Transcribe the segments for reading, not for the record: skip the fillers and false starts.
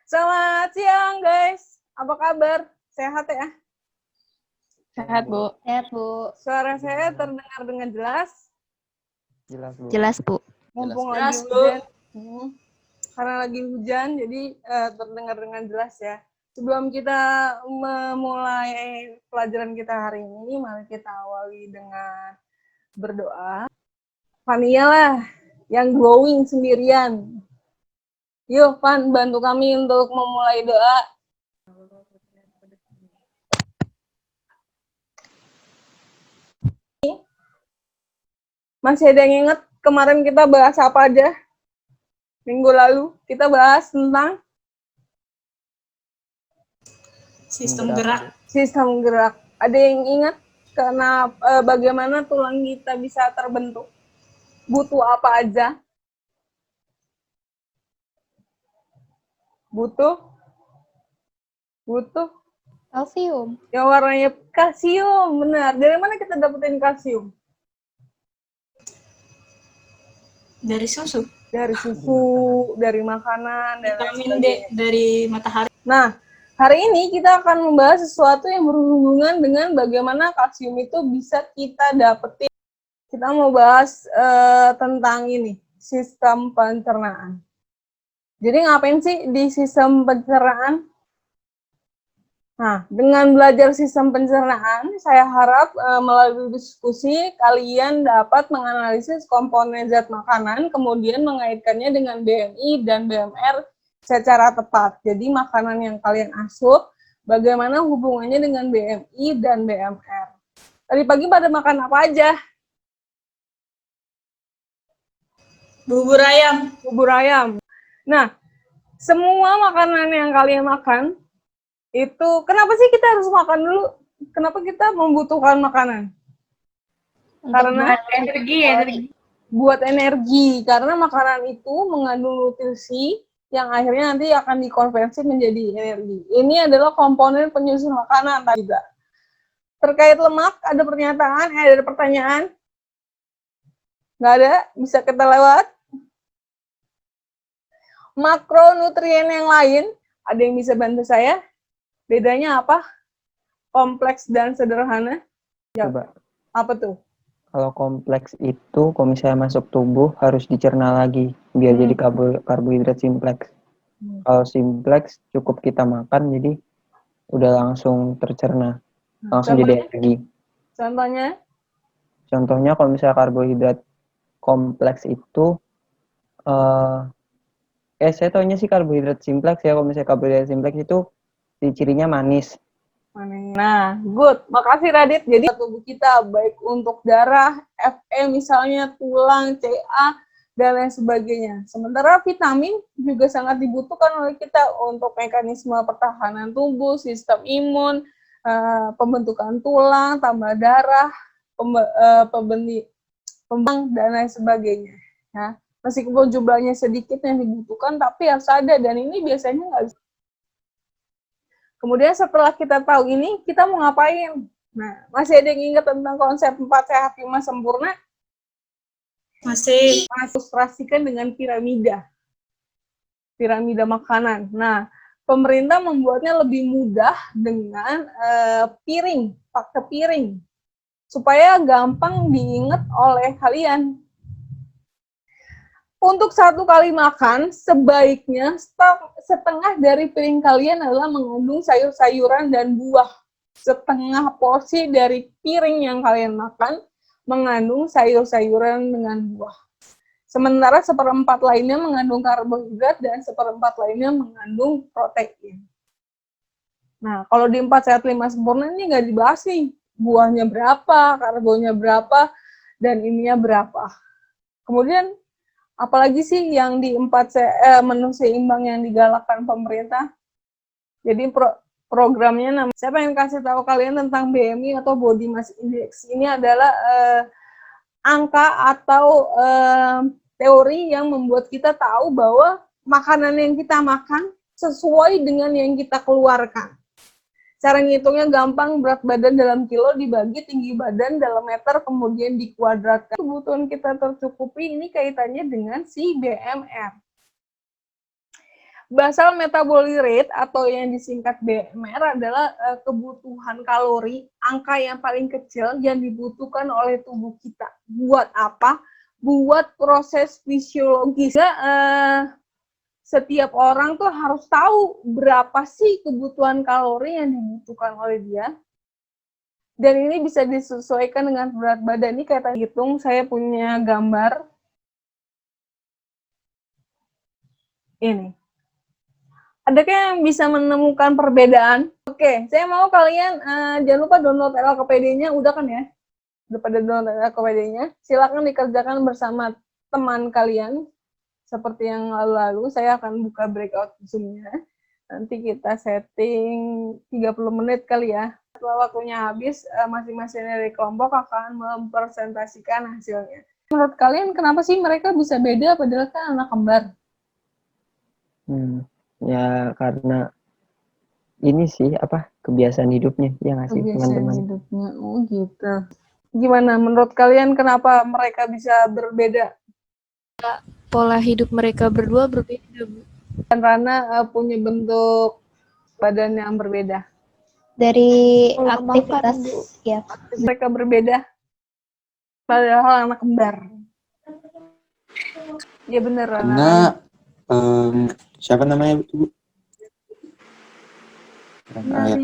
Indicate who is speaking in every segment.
Speaker 1: Selamat siang guys, apa kabar? Sehat ya?
Speaker 2: Sehat, Bu.
Speaker 3: Sehat, Bu.
Speaker 1: Suara saya terdengar dengan jelas?
Speaker 2: Jelas, Bu.
Speaker 3: Jelas, Bu.
Speaker 1: Mumpung
Speaker 2: Jelas,
Speaker 1: lagi
Speaker 2: Bu.
Speaker 1: hujan. Karena lagi hujan, jadi terdengar dengan jelas ya. Sebelum kita memulai pelajaran kita hari ini, mari kita awali dengan berdoa. Fania lah yang glowing sendirian. Yuk, Van, bantu kami untuk memulai doa. Masih ada yang ingat kemarin kita bahas apa aja? Minggu lalu kita bahas tentang
Speaker 2: Sistem gerak.
Speaker 1: sistem gerak. Ada yang ingat karena bagaimana tulang kita bisa terbentuk? Butuh apa aja? Butuh
Speaker 3: Kalsium.
Speaker 1: yang warnanya kalsium, benar. Dari mana kita dapetin kalsium?
Speaker 2: Dari susu.
Speaker 1: Dari susu, dari makanan, dan lain
Speaker 2: Vitamin D
Speaker 1: sebagainya.
Speaker 2: dari matahari.
Speaker 1: Nah, hari ini kita akan membahas sesuatu yang berhubungan dengan bagaimana kalsium itu bisa kita dapetin. Kita mau bahas tentang ini, sistem pencernaan. Jadi ngapain sih di sistem pencernaan? Nah, dengan belajar sistem pencernaan, saya harap melalui diskusi kalian dapat menganalisis komponen zat makanan, kemudian mengaitkannya dengan BMI dan BMR secara tepat. Jadi makanan yang kalian asup, bagaimana hubungannya dengan BMI dan BMR. Tadi pagi pada makan apa aja?
Speaker 2: Bubur ayam.
Speaker 1: Bubur ayam. Nah, semua makanan yang kalian makan, itu kenapa sih kita harus makan dulu? Kenapa kita membutuhkan makanan? Karena buat energi. Karena makanan itu mengandung nutrisi yang akhirnya nanti akan dikonversi menjadi energi. Ini adalah komponen penyusun makanan juga. Terkait lemak, ada pertanyaan? Nggak ada? Bisa kita lewat? Makronutrien yang lain, ada yang bisa bantu saya? Bedanya apa? Kompleks dan sederhana?
Speaker 2: Coba.
Speaker 1: Apa tuh?
Speaker 2: Kalau kompleks itu, kalau misalnya masuk tubuh, harus dicerna lagi. Biar jadi karbohidrat simpleks. Kalau simpleks, cukup kita makan, jadi udah langsung tercerna. Langsung jadi energi.
Speaker 1: Contohnya?
Speaker 2: Contohnya kalau misalnya karbohidrat kompleks itu, saya taunya sih karbohidrat simpleks ya. Kalau misalnya karbohidrat simpleks itu cirinya manis.
Speaker 1: Nah, good. Makasih Radit. Jadi tubuh kita baik untuk darah, Fe misalnya, tulang, Ca, dan lain sebagainya. Sementara vitamin juga sangat dibutuhkan oleh kita untuk mekanisme pertahanan tubuh, sistem imun, pembentukan tulang, tambah darah, pembang, dan lain sebagainya. Ya. Meskipun jumlahnya sedikit yang dibutuhkan, tapi harus ada. Dan ini biasanya nggak bisa. Kemudian setelah kita tahu ini, kita mau ngapain? Nah, masih ada yang ingat tentang konsep 4 sehat 5 sempurna?
Speaker 2: Masih.
Speaker 1: Ilustrasikan dengan piramida. Piramida makanan. Nah, pemerintah membuatnya lebih mudah dengan piring, pakai piring. Supaya gampang diingat oleh kalian. Untuk satu kali makan, sebaiknya setengah dari piring kalian adalah mengandung sayur-sayuran dan buah. Setengah porsi dari piring yang kalian makan mengandung sayur-sayuran dengan buah. Sementara seperempat lainnya mengandung karbohidrat dan seperempat lainnya mengandung protein. Nah, kalau di 4 sehat 5 sempurna ini nggak dibahas nih. Buahnya berapa, karbonya berapa, dan ininya berapa. Kemudian apalagi sih yang di 4 menu seimbang yang digalakkan pemerintah? Jadi programnya namanya, saya pengen kasih tahu kalian tentang BMI atau Body Mass Index. Ini adalah angka atau teori yang membuat kita tahu bahwa makanan yang kita makan sesuai dengan yang kita keluarkan. Cara ngitungnya gampang, berat badan dalam kilo dibagi tinggi badan dalam meter, kemudian dikuadratkan. Kebutuhan kita tercukupi, ini kaitannya dengan si BMR. Basal metabolic rate atau yang disingkat BMR adalah kebutuhan kalori, angka yang paling kecil yang dibutuhkan oleh tubuh kita. Buat apa? Buat proses fisiologis. Setiap orang tuh harus tahu berapa sih kebutuhan kalori yang dibutuhkan oleh dia. Dan ini bisa disesuaikan dengan berat badan. Ini kayak tadi hitung, saya punya gambar. Ini. Adakah yang bisa menemukan perbedaan? Oke, saya mau kalian jangan lupa download LKPD-nya, udah kan ya? Udah pada download LKPD-nya. Silakan dikerjakan bersama teman kalian. Seperti yang lalu-lalu, saya akan buka breakout Zoom-nya. Nanti kita setting 30 menit kali ya. Setelah waktunya habis, masing-masing dari kelompok akan mempresentasikan hasilnya. Menurut kalian, kenapa sih mereka bisa beda padahal kan anak kembar?
Speaker 2: Ya karena ini sih kebiasaan hidupnya ya nggak sih teman-teman.
Speaker 1: Hidupnya, oh gitu. Gimana menurut kalian kenapa mereka bisa berbeda?
Speaker 3: Pola hidup mereka berdua berbeda, Bu.
Speaker 1: Dan Rana punya bentuk badan yang berbeda.
Speaker 3: Dari aktivitas, ya.
Speaker 1: Mereka berbeda. Padahal anak kembar. Ya bener Rana.
Speaker 4: Karena siapa namanya Bu?
Speaker 1: Rana.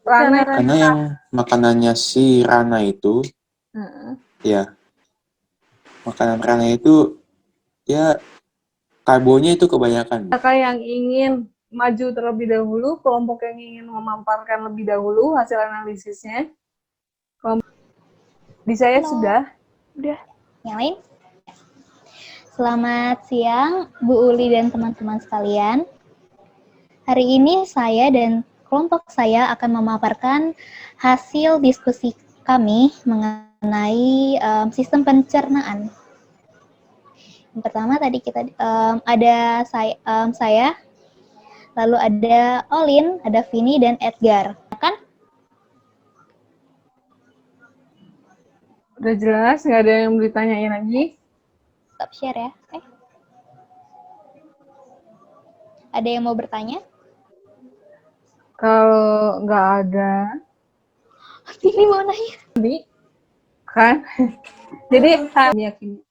Speaker 4: Karena yang makanannya si Rana itu, ya makanan Rana itu ya karbonya itu kebanyakan.
Speaker 1: Kakak yang ingin maju terlebih dahulu, kelompok yang ingin memaparkan lebih dahulu hasil analisisnya. Di saya sudah.
Speaker 3: Yang lain? Selamat siang, Bu Uli dan teman-teman sekalian. Hari ini saya dan kelompok saya akan memaparkan hasil diskusi kami mengenai sistem pencernaan. Yang pertama tadi kita ada saya, lalu ada Olin, ada Vini dan Edgar. Kan?
Speaker 1: Udah jelas, nggak ada yang ditanyain lagi.
Speaker 3: Stop share ya. Ada yang mau bertanya?
Speaker 1: Kalau nggak ada,
Speaker 3: Vini mau nanya.
Speaker 1: Kan? Jadi meyakini.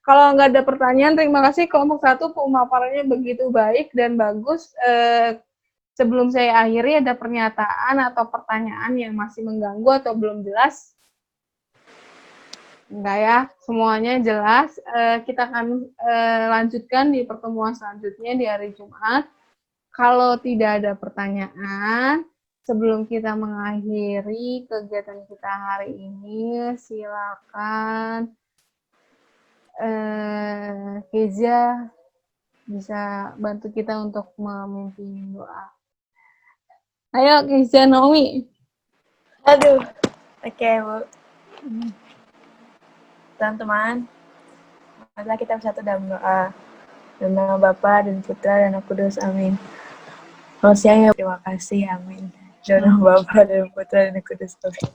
Speaker 1: Kalau nggak ada pertanyaan, terima kasih kelompok 1 pemaparannya begitu baik dan bagus. Sebelum saya akhiri, ada pernyataan atau pertanyaan yang masih mengganggu atau belum jelas? Enggak ya, semuanya jelas. Kita akan lanjutkan di pertemuan selanjutnya di hari Jumat. Kalau tidak ada pertanyaan, sebelum kita mengakhiri kegiatan kita hari ini, silakan Keza bisa bantu kita untuk memimpin doa. Ayo Keza Naomi.
Speaker 5: Aduh, oke Bu. Teman-teman, marilah kita bersatu dalam doa. Dalam nama Bapa dan Putra dan Roh Kudus, amin. Selamat siang ya, terima kasih, amin. Dalam nama Bapa dan Putra dan Roh Kudus, amin.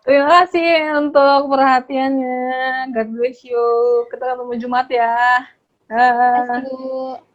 Speaker 1: Terima kasih untuk perhatiannya. God bless you. Kita ketemu Jumat ya.
Speaker 3: Terima kasih, Bu.